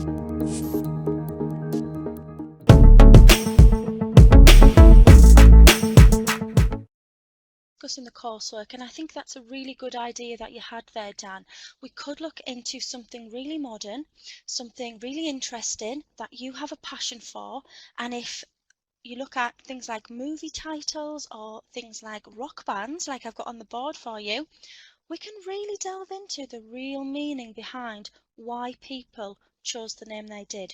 Discussing the coursework, and I think that's a really good idea that you had there, Dan. We could look into something really modern, something really interesting that you have a passion for, and if you look at things like movie titles or things like rock bands, like I've got on the board for you, we can really delve into the real meaning behind why people chose the name they did.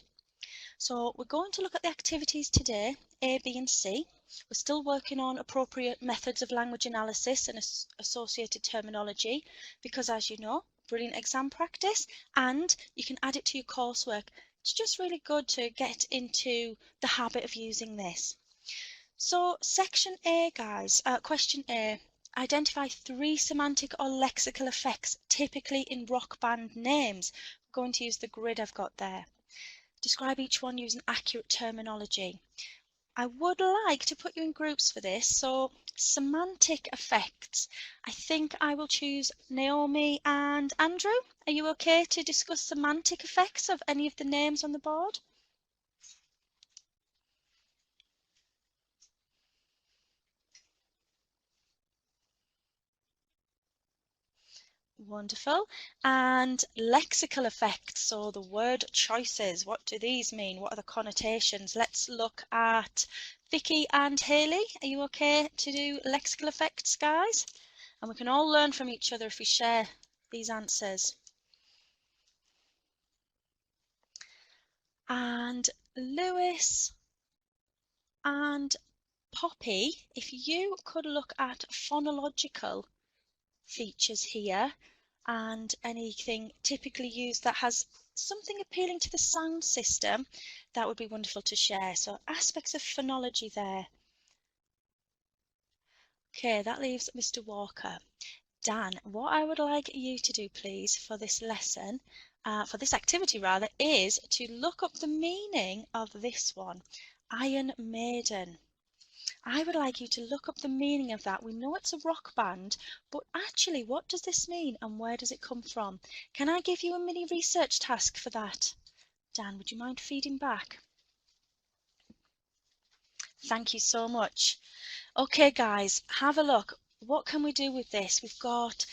So we're going to look at the activities today, A, B and C. We're still working on appropriate methods of language analysis and associated terminology because, as you know, brilliant exam practice, and you can add it to your coursework. It's just really good to get into the habit of using this. So section A, guys, question A. Identify 3 semantic or lexical effects typically in rock band names. I'm going to use the grid I've got there. Describe each one using accurate terminology. I would like to put you in groups for this, so semantic effects. I think I will choose Naomi and Andrew. Are you okay to discuss semantic effects of any of the names on the board? Wonderful. And lexical effects, so the word choices. What do these mean? What are the connotations? Let's look at Vicky and Hayley. Are you okay to do lexical effects, guys? And we can all learn from each other if we share these answers. And Lewis and Poppy, if you could look at phonological features here and anything typically used that has something appealing to the sound system, that would be wonderful to share. So aspects of phonology there. Okay, that leaves Mr. Walker. Dan, what I would like you to do, please, for this lesson, for this activity rather, is to look up the meaning of this one, Iron Maiden. I would like you to look up the meaning of that. We know it's a rock band, but actually, what does this mean and where does it come from? Can I give you a mini research task for that? Dan, would you mind feeding back? Thank you so much. Okay, guys, have a look. What can we do with this? We've got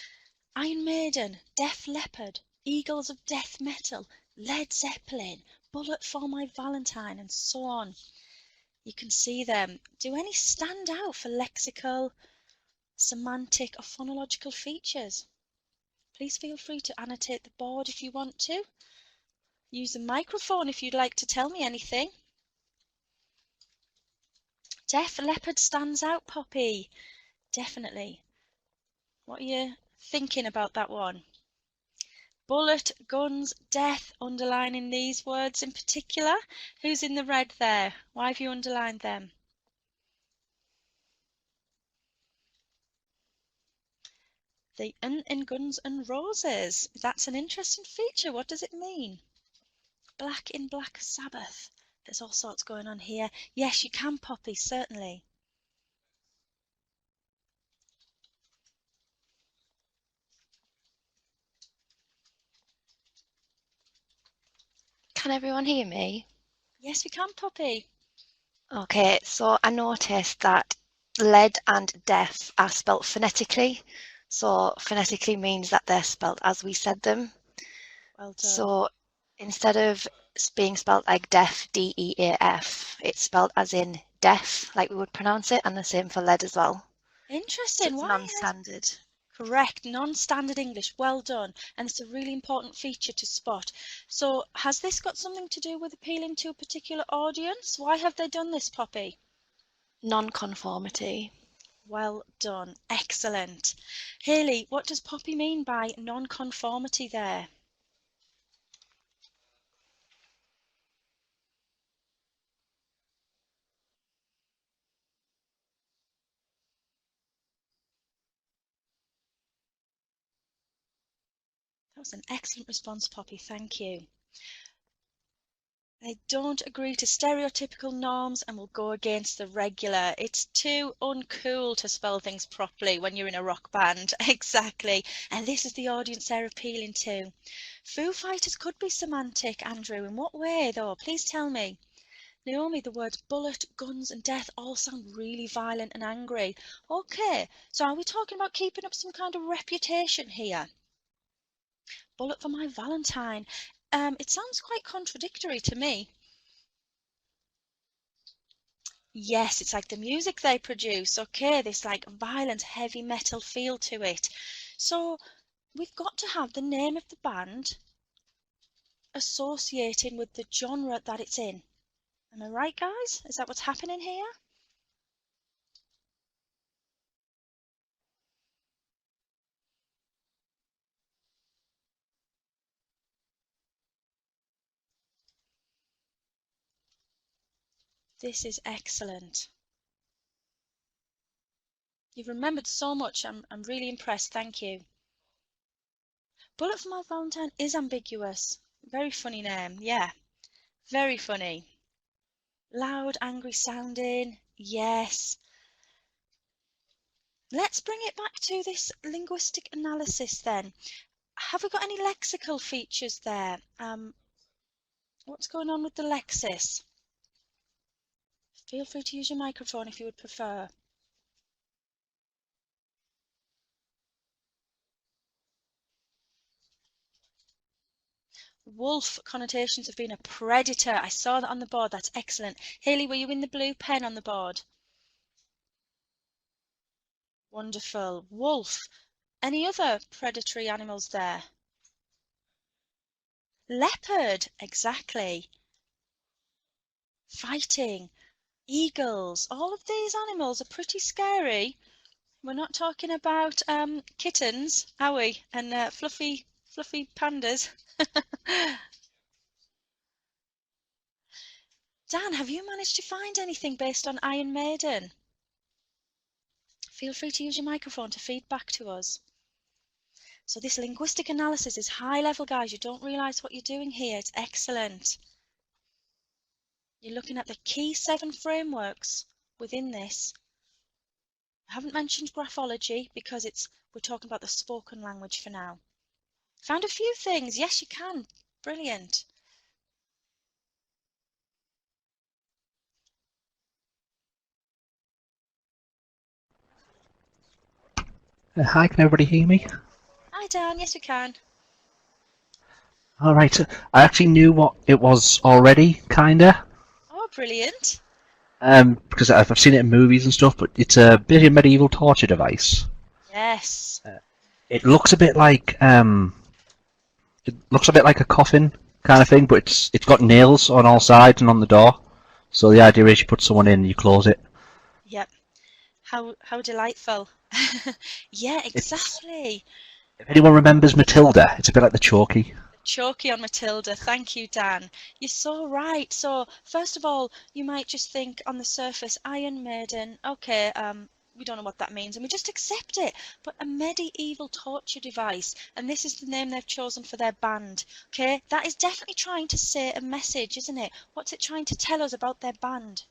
Iron Maiden, Def Leppard, Eagles of Death Metal, Led Zeppelin, Bullet for My Valentine, and so on. You can see them. Do any stand out for lexical, semantic, or phonological features? Please feel free to annotate the board if you want to. Use the microphone if you'd like to tell me anything. Def Leppard stands out, Poppy. Definitely. What are you thinking about that one? Bullet, guns, death, underlining these words in particular. Who's in the red there? Why have you underlined them? The in Guns and Roses. That's an interesting feature. What does it mean? Black in Black Sabbath. There's all sorts going on here. Yes, you can, Poppy, certainly. Can everyone hear me? Yes, we can, Poppy. Okay, so I noticed that lead and deaf are spelt phonetically. So phonetically means that they're spelt as we said them. Well done. So instead of being spelt like deaf, D-E-A-F, it's spelt as in deaf, like we would pronounce it, and the same for lead as well. Interesting. So it's non-standard. Correct, non-standard English, well done, and it's a really important feature to spot. So has this got something to do with appealing to a particular audience? Why have they done this, Poppy? Non-conformity. Well done, excellent. Hayley, what does Poppy mean by non-conformity there? That was an excellent response, Poppy, thank you. They don't agree to stereotypical norms and will go against the regular. It's too uncool to spell things properly when you're in a rock band. Exactly. And this is the audience they're appealing to. Foo Fighters could be semantic, Andrew. In what way, though? Please tell me. Naomi, the words bullet, guns and death all sound really violent and angry. Okay, so are we talking about keeping up some kind of reputation here? Bullet for my Valentine. It sounds quite contradictory to me. Yes, it's like the music they produce. Okay, this like violent heavy metal feel to it. So we've got to have the name of the band associating with the genre that it's in. Am I right, guys? Is that what's happening here? This is excellent. You've remembered so much. I'm really impressed. Thank you. Bullet for My Valentine is ambiguous. Very funny name. Yeah, very funny. Loud, angry sounding. Yes. Let's bring it back to this linguistic analysis then. Have we got any lexical features there? What's going on with the lexis? Feel free to use your microphone if you would prefer. Wolf connotations of being a predator. I saw that on the board. That's excellent. Hayley, were you in the blue pen on the board? Wonderful. Wolf. Any other predatory animals there? Leopard. Exactly. Fighting. Eagles. All of these animals are pretty scary. We're not talking about kittens, are we? And fluffy pandas. Dan, have you managed to find anything based on Iron Maiden? Feel free to use your microphone to feed back to us. So this linguistic analysis is high level, guys. You don't realise what you're doing here. It's excellent. You're looking at the key 7 frameworks within this. I haven't mentioned graphology because we're talking about the spoken language for now. Found a few things. Yes, you can. Brilliant. Hi, can everybody hear me? Hi, Dan. Yes, we can. All right, I actually knew what it was already, kinda, Oh, brilliant. because I've seen it in movies and stuff. But it's a bit of a medieval torture device. Yes. It looks a bit like a coffin kind of thing, but it's got nails on all sides and on the door. So the idea is you put someone in and you close it. Yep. How delightful. Yeah, It's exactly. if anyone remembers Matilda, it's a bit like the chalky. Chalky on Matilda. Thank you, Dan. You're so right. So, first of all, you might just think on the surface, Iron Maiden, okay, we don't know what that means, and we just accept it. But a medieval torture device, and this is the name they've chosen for their band, okay? That is definitely trying to say a message, isn't it? What's it trying to tell us about their band?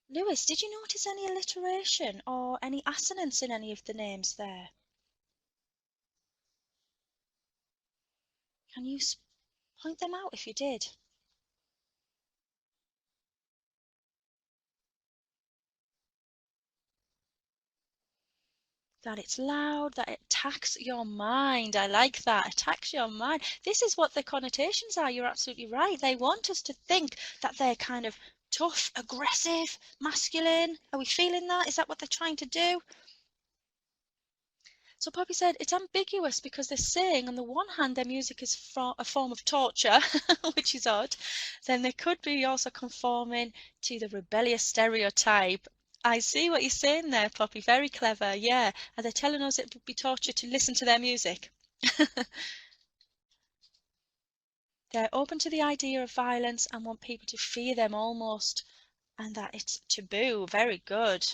Lewis, did you notice any alliteration or any assonance in any of the names there? Can you point them out if you did? That it's loud, that it attacks your mind. I like that. Attacks your mind. This is what the connotations are. You're absolutely right. They want us to think that they're kind of tough, aggressive, masculine. Are we feeling that? Is that what they're trying to do? So Poppy said it's ambiguous because they're saying on the one hand their music is a form of torture, which is odd. Then they could be also conforming to the rebellious stereotype. I see what you're saying there, Poppy. Very clever. Yeah. Are they telling us it would be torture to listen to their music? They're open to the idea of violence and want people to fear them almost, and that it's taboo. Very good.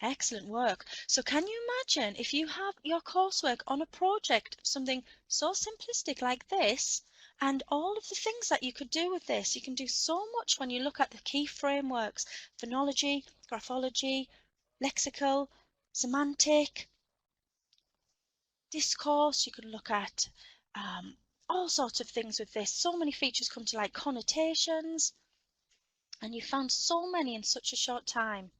Excellent work. So can you imagine if you have your coursework on a project of something so simplistic like this, and all of the things that you could do with this? You can do so much when you look at the key frameworks: phonology, graphology, lexical, semantic, discourse. You can look at all sorts of things with this. So many features come to light, connotations, and you found so many in such a short time.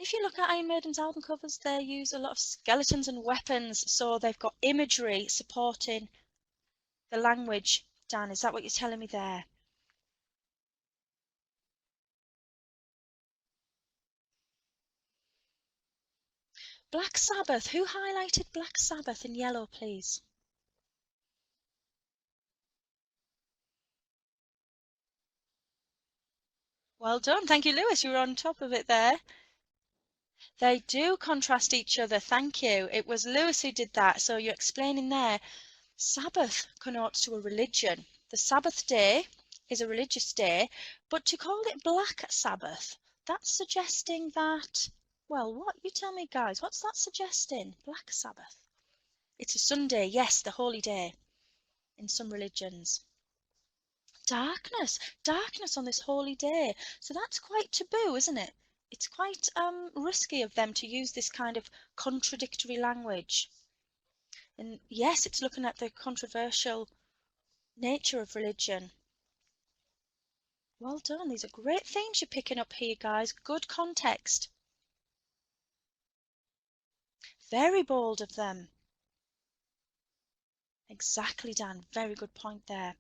If you look at Iron Maiden's album covers, they use a lot of skeletons and weapons, so they've got imagery supporting the language. Dan, is that what you're telling me there? Black Sabbath. Who highlighted Black Sabbath in yellow, please? Well done. Thank you, Lewis. You were on top of it there. They do contrast each other. Thank you. It was Lewis who did that. So you're explaining there. Sabbath connotes to a religion. The Sabbath day is a religious day, but to call it Black Sabbath, that's suggesting that, well, what? You tell me, guys, what's that suggesting? Black Sabbath. It's a Sunday, yes, the holy day in some religions. Darkness, darkness on this holy day. So that's quite taboo, isn't it? It's quite risky of them to use this kind of contradictory language. And yes, it's looking at the controversial nature of religion. Well done. These are great themes you're picking up here, guys. Good context. Very bold of them. Exactly, Dan. Very good point there.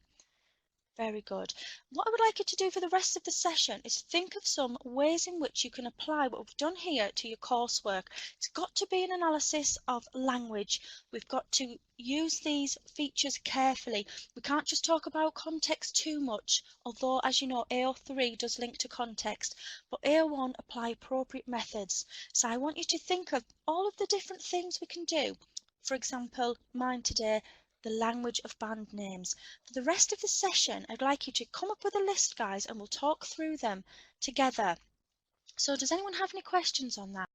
Very good. What I would like you to do for the rest of the session is think of some ways in which you can apply what we've done here to your coursework. It's got to be an analysis of language. We've got to use these features carefully. We can't just talk about context too much, although, as you know, AO3 does link to context, but AO1 apply appropriate methods. So I want you to think of all of the different things we can do. For example, mine today, the language of band names. For the rest of the session, I'd like you to come up with a list, guys, and we'll talk through them together. So does anyone have any questions on that?